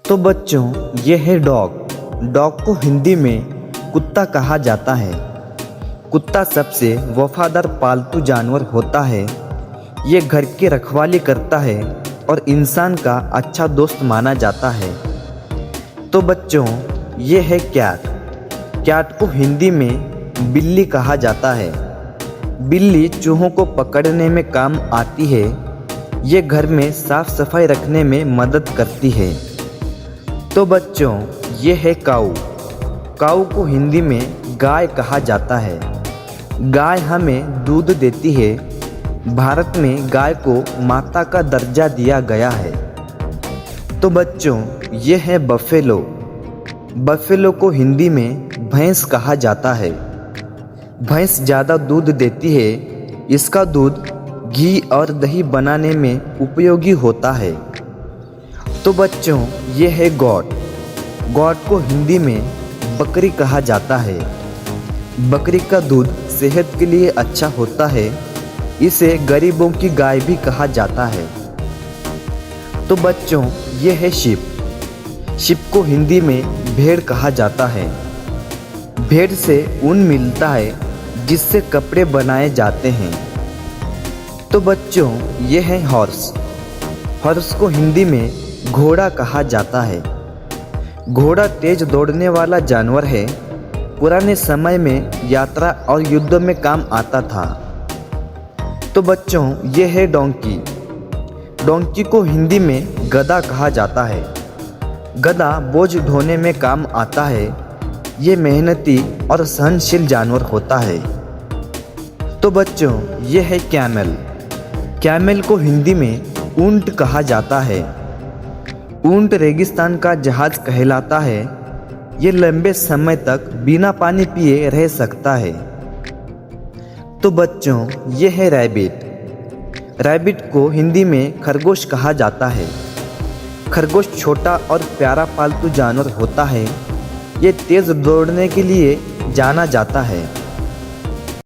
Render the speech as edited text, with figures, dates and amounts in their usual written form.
तो बच्चों, ये है डॉग। डॉग को हिंदी में कुत्ता कहा जाता है। कुत्ता सबसे वफादार पालतू जानवर होता है। ये घर की रखवाली करता है और इंसान का अच्छा दोस्त माना जाता है। तो बच्चों, ये है कैट। कैट को हिंदी में बिल्ली कहा जाता है। बिल्ली चूहों को पकड़ने में काम आती है। ये घर में साफ सफाई रखने में मदद करती है। तो बच्चों, ये है काऊ। काऊ को हिंदी में गाय कहा जाता है। गाय हमें दूध देती है। भारत में गाय को माता का दर्जा दिया गया है। तो बच्चों, ये है बफेलो। बफेलो को हिंदी में भैंस कहा जाता है। भैंस ज़्यादा दूध देती है। इसका दूध घी और दही बनाने में उपयोगी होता है। तो बच्चों, ये है गॉट। गॉट को हिंदी में बकरी कहा जाता है। बकरी का दूध सेहत के लिए अच्छा होता है। इसे गरीबों की गाय भी कहा जाता है। तो बच्चों, ये है शिप। शिप को हिंदी में भेड़ कहा जाता है। भेड़ से ऊन मिलता है जिससे कपड़े बनाए जाते हैं। तो बच्चों, ये है हॉर्स। हॉर्स को हिंदी में घोड़ा कहा जाता है। घोड़ा तेज दौड़ने वाला जानवर है। पुराने समय में यात्रा और युद्ध में काम आता था। तो बच्चों, ये है डोंकी। डोंकी को हिंदी में गधा कहा जाता है। गधा बोझ ढोने में काम आता है। ये मेहनती और सहनशील जानवर होता है। तो बच्चों, ये है कैमल। कैमल को हिंदी में ऊंट कहा जाता है। ऊंट रेगिस्तान का जहाज कहलाता है। ये लंबे समय तक बिना पानी पिए रह सकता है। तो बच्चों, ये है रैबिट। रैबिट को हिंदी में खरगोश कहा जाता है। खरगोश छोटा और प्यारा पालतू जानवर होता है। ये तेज दौड़ने के लिए जाना जाता है।